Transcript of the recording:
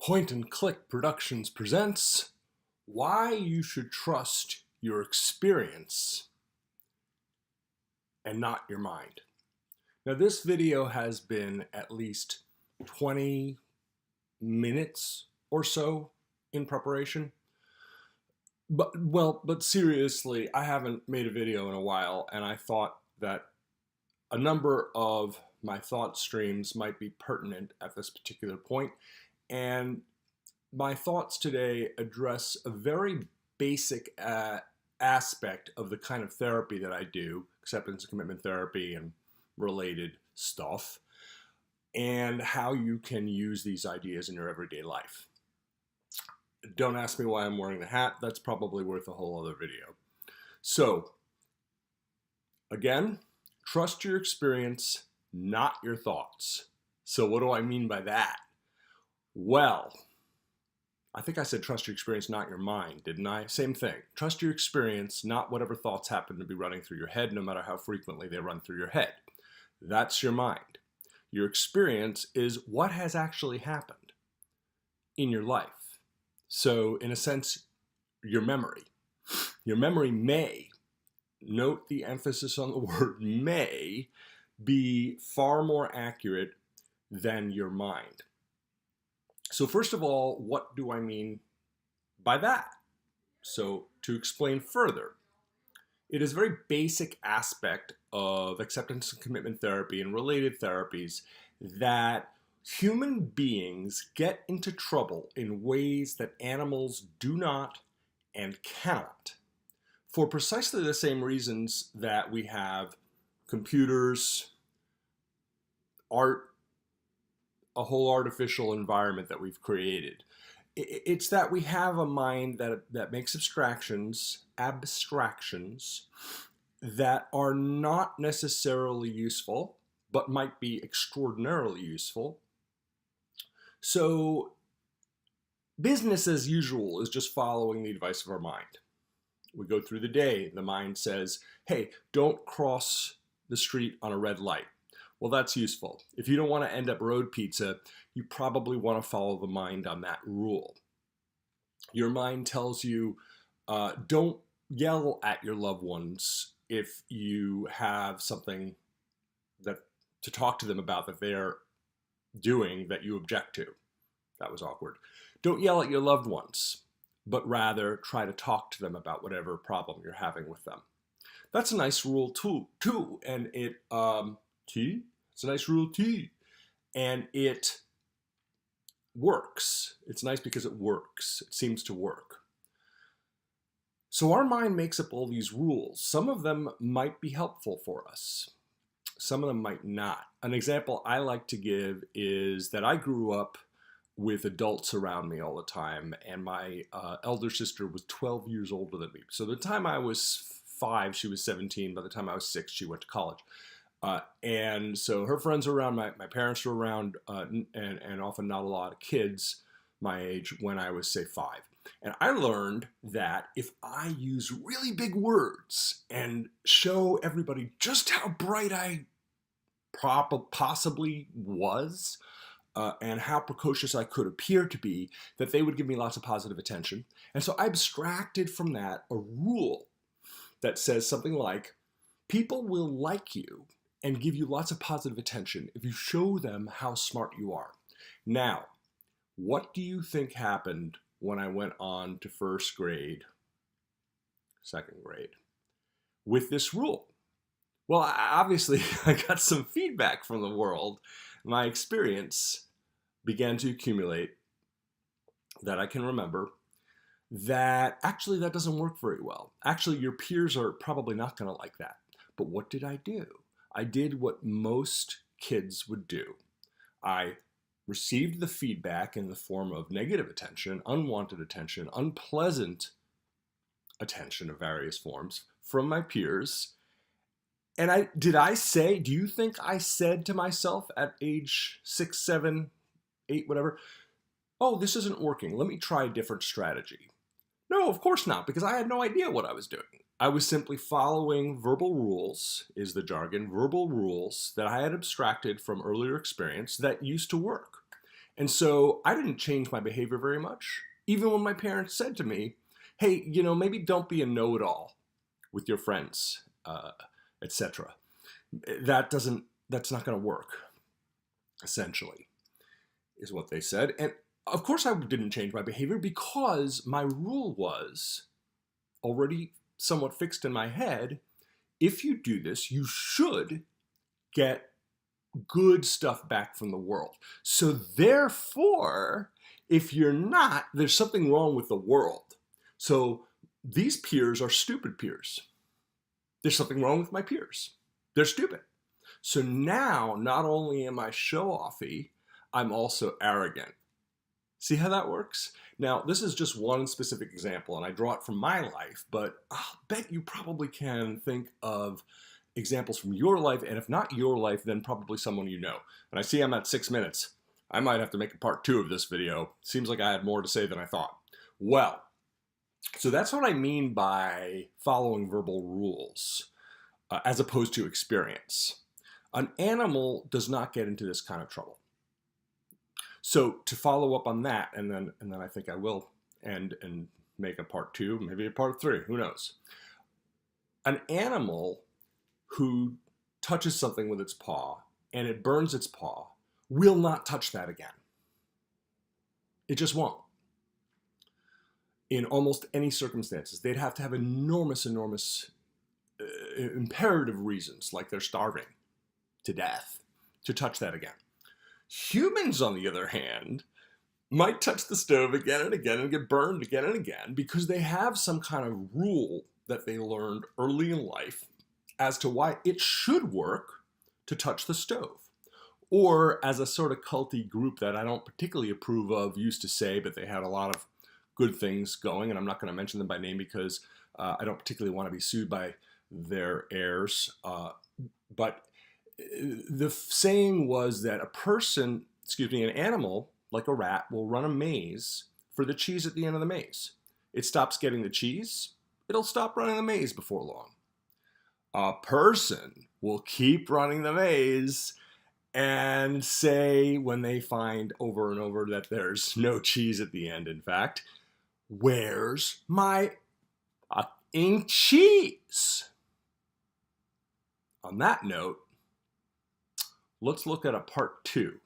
Point and Click Productions presents Why You Should Trust Your Experience and Not Your Mind. Now, this video has been at least 20 minutes or so in preparation. But seriously, I haven't made a video in a while, and I thought that a number of my thought streams might be pertinent at this particular point. And my thoughts today address a very basic aspect of the kind of therapy that I do, acceptance and commitment therapy and related stuff, and how you can use these ideas in your everyday life. Don't ask me why I'm wearing the hat. That's probably worth a whole other video. So, again, trust your experience, not your thoughts. So what do I mean by that? Well, I think I said trust your experience, not your mind, didn't I? Same thing. Trust your experience, not whatever thoughts happen to be running through your head, no matter how frequently they run through your head. That's your mind. Your experience is what has actually happened in your life. So, in a sense, your memory. Your memory may, note the emphasis on the word may, be far more accurate than your mind. So first of all, what do I mean by that? So to explain further, it is a very basic aspect of acceptance and commitment therapy and related therapies that human beings get into trouble in ways that animals do not and cannot, for precisely the same reasons that we have computers, art, a whole artificial environment that we've created. It's that we have a mind that makes abstractions that are not necessarily useful, but might be extraordinarily useful. So business as usual is just following the advice of our mind. We go through the day, the mind says, hey, don't cross the street on a red light. Well, that's useful. If you don't want to end up road pizza, you probably want to follow the mind on that rule. Your mind tells you, don't yell at your loved ones if you have something to talk to them about that they're doing that you object to. That was awkward. Don't yell at your loved ones, but rather try to talk to them about whatever problem you're having with them. That's a nice rule too, and it's a nice rule too, and it works. It's nice because it works. It seems to work. So our mind makes up all these rules. Some of them might be helpful for us. Some of them might not. An example I like to give is that I grew up with adults around me all the time, and my elder sister was 12 years older than me. So the time I was 5, she was 17. By the time I was 6, she went to college. And so her friends were around, my parents were around, and often not a lot of kids my age when I was, say, 5. And I learned that if I use really big words and show everybody just how bright I possibly was, and how precocious I could appear to be, that they would give me lots of positive attention. And so I abstracted from that a rule that says something like, people will like you and give you lots of positive attention if you show them how smart you are. Now, what do you think happened when I went on to first grade, second grade, with this rule? Well, obviously, I got some feedback from the world. My experience began to accumulate that I can remember that actually that doesn't work very well. Actually, your peers are probably not going to like that. But what did I do? I did what most kids would do. I received the feedback in the form of negative attention, unwanted attention, unpleasant attention of various forms from my peers. And do you think I said to myself at age 6, 7, 8, whatever, oh, this isn't working, let me try a different strategy? No, of course not, because I had no idea what I was doing. I was simply following verbal rules, is the jargon, verbal rules that I had abstracted from earlier experience that used to work. And so I didn't change my behavior very much, even when my parents said to me, hey, maybe don't be a know-it-all with your friends, etc. That's not going to work, essentially, is what they said. And of course I didn't change my behavior because my rule was already somewhat fixed in my head. If you do this, you should get good stuff back from the world. So therefore, if you're not, there's something wrong with the world. So these peers are stupid peers. There's something wrong with my peers. They're stupid. So now, not only am I show-offy, I'm also arrogant. See how that works? Now, this is just one specific example, and I draw it from my life, but I'll bet you probably can think of examples from your life, and if not your life, then probably someone you know. And I see I'm at 6 minutes. I might have to make a part 2 of this video. Seems like I had more to say than I thought. Well, so that's what I mean by following verbal rules, as opposed to experience. An animal does not get into this kind of trouble. So to follow up on that, and then I think I will end and make a part 2, maybe a part 3, who knows. An animal who touches something with its paw and it burns its paw will not touch that again. It just won't. In almost any circumstances, they'd have to have enormous imperative reasons, like they're starving to death, to touch that again. Humans, on the other hand, might touch the stove again and again and get burned again and again because they have some kind of rule that they learned early in life as to why it should work to touch the stove. Or as a sort of culty group that I don't particularly approve of used to say, but they had a lot of good things going, and I'm not going to mention them by name because I don't particularly want to be sued by their heirs. But the saying was that an animal, like a rat, will run a maze for the cheese at the end of the maze. It stops getting the cheese, it'll stop running the maze before long. A person will keep running the maze and say, when they find over and over that there's no cheese at the end, in fact, where's my fucking cheese? On that note, let's look at a part 2